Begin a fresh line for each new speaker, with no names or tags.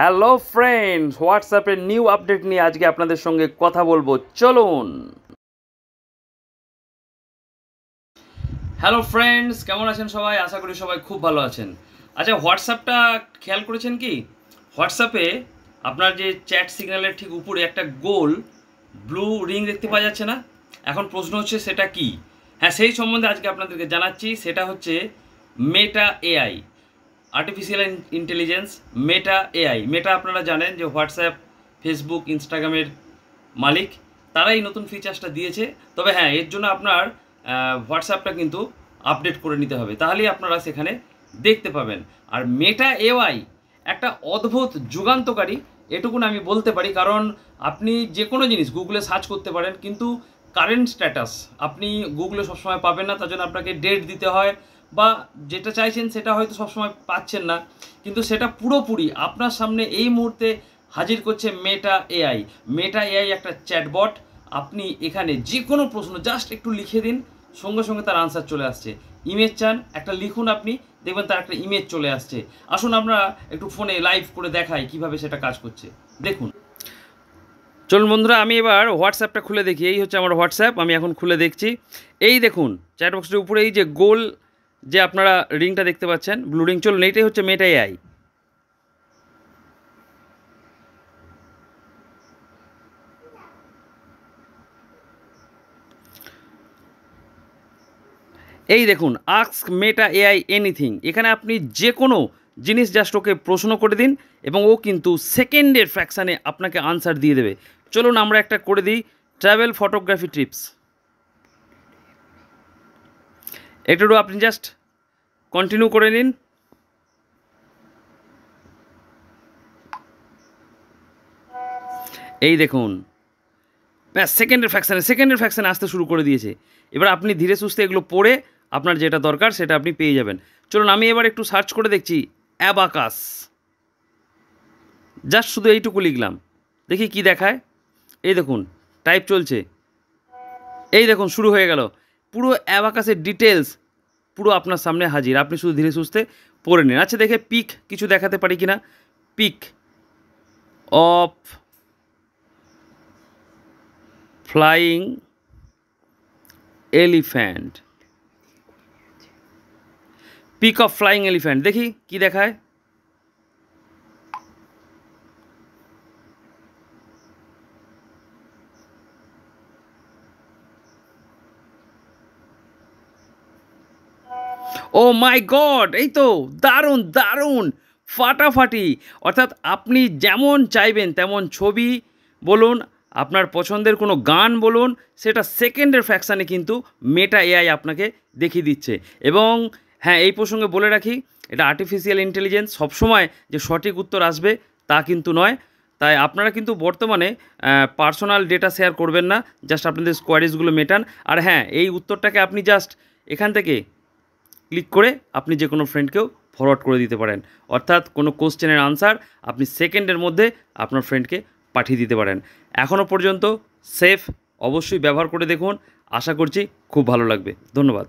Hello friends, হোয়াটসঅ্যাপের new update নিয়ে আজকে আপনাদের সঙ্গে কথা বলবো, চলুন। হ্যালো ফ্রেন্ডস, কেমন আছেন সবাই? আশা করি সবাই খুব ভালো আছেন। আচ্ছা, হোয়াটসঅ্যাপটা খেয়াল করেছেন কি? হোয়াটসঅ্যাপে আপনার যে চ্যাট সিগন্যালের ঠিক উপরে একটা গোল ব্লু রিং দেখতে পাওয়া যাচ্ছে না? এখন প্রশ্ন হচ্ছে সেটা কি? হ্যাঁ, সেই সম্বন্ধে আজকে আপনাদেরকে জানাচ্ছি। সেটা হচ্ছে Meta AI, artificial intelligence, Meta AI. Meta আপনারা জানেন যে হোয়াটসঅ্যাপ, ফেসবুক, ইনস্টাগ্রামের মালিক, তারাই নতুন ফিচার্সটা দিয়েছে। তবে হ্যাঁ, এর জন্য আপনার হোয়াটসঅ্যাপটা কিন্তু আপডেট করে নিতে হবে, তাহলেই আপনারা সেখানে দেখতে পাবেন। আর মেটা এআই একটা অদ্ভুত যুগান্তকারী, এটুকুন আমি বলতে পারি। কারণ আপনি যে কোনো জিনিস গুগলে সার্চ করতে পারেন, কিন্তু কারেন্ট স্ট্যাটাস আপনি গুগলে সবসময় পাবেন না। তার জন্য আপনাকে ডেট দিতে হয়, বা যেটা চাইছেন সেটা হয়তো সবসময় পাচ্ছেন না, কিন্তু সেটা পুরোপুরি আপনার সামনে এই মুহূর্তে হাজির করছে মেটা এআই। মেটা এআই একটা চ্যাটবট। আপনি এখানে যে কোনো প্রশ্ন জাস্ট একটু লিখে দিন, সঙ্গে সঙ্গে তার আনসার চলে আসছে। ইমেজ চান, একটা লিখুন, আপনি দেখবেন তার একটা ইমেজ চলে আসছে। আসুন আমরা একটু ফোনে লাইভ করে দেখাই কিভাবে সেটা কাজ করছে, দেখুন। চলুন বন্ধুরা, আমি এবার হোয়াটসঅ্যাপটা খুলে দেখি। এই হচ্ছে আমার হোয়াটসঅ্যাপ, আমি এখন খুলে দেখছি। এই দেখুন চ্যাটবক্সের উপরে এই যে গোল যে আপনারা রিংটা দেখতে পাচ্ছেন, ব্লু রিং। চলুন, এইটাই হচ্ছে মেটা এআই। এই দেখুন, আস্ক মেটা এআই এনিথিং। এখানে আপনি যে কোনো জিনিস জাস্ট ওকে প্রশ্ন করে দিন এবং ও কিন্তু সেকেন্ডের ফ্র্যাকশানে আপনাকে আনসার দিয়ে দেবে। চলুন আমরা একটা করে দিই, ট্রাভেল ফটোগ্রাফি টিপস। একটু আপনি জাস্ট কন্টিনিউ করে নিন। এই দেখুন, ব্যাস সেকেন্ডের ফ্র্যাকশানে আসতে শুরু করে দিয়েছে। এবার আপনি ধীরে সুস্থে এগুলো পড়ে আপনার যেটা দরকার সেটা আপনি পেয়ে যাবেন। চলুন আমি এবার একটু সার্চ করে দেখছি অ্যাবাকাস। জাস্ট শুধু এইটুকু লিখলাম, দেখি কি দেখায়। এই দেখুন টাইপ চলছে, এই দেখুন শুরু হয়ে গেল। পুরো অ্যাবাকাসের ডিটেলস পুরো আপনার সামনে হাজির, আপনি শুধু ধীরে সুস্থে পড়ে নিন। আচ্ছা, দেখে পিক কিছু দেখাতে পারি কিনা। Peak of flying elephant, peak of flying elephant, দেখি কি দেখায়। ও মাই গড, এই তো দারুণ দারুণ, ফাটাফাটি। অর্থাৎ আপনি যেমন চাইবেন তেমন ছবি বলুন, আপনার পছন্দের কোনো গান বলুন, সেটা সেকেন্ডের ফ্র্যাকশানে কিন্তু মেটা এআই আপনাকে দেখিয়ে দিচ্ছে। এবং হ্যাঁ, এই প্রসঙ্গে বলে রাখি, এটা আর্টিফিশিয়াল ইন্টেলিজেন্স, সবসময় যে সঠিক উত্তর আসবে তা কিন্তু নয়। তাই আপনারা কিন্তু বর্তমানে পার্সোনাল ডেটা শেয়ার করবেন না, জাস্ট আপনাদের কোয়ারিজগুলো মেটান। আর হ্যাঁ, এই উত্তরটাকে আপনি জাস্ট এখান থেকে ক্লিক করে আপনি যে কোনো ফ্রেন্ডকেও ফরওয়ার্ড করে দিতে পারেন। অর্থাৎ কোনো কোশ্চেনের আনসার আপনি সেকেন্ডের মধ্যে আপনার ফ্রেন্ডকে পাঠিয়ে দিতে পারেন। এখনও পর্যন্ত সেফ, অবশ্যই ব্যবহার করে দেখুন, আশা করছি খুব ভালো লাগবে। ধন্যবাদ।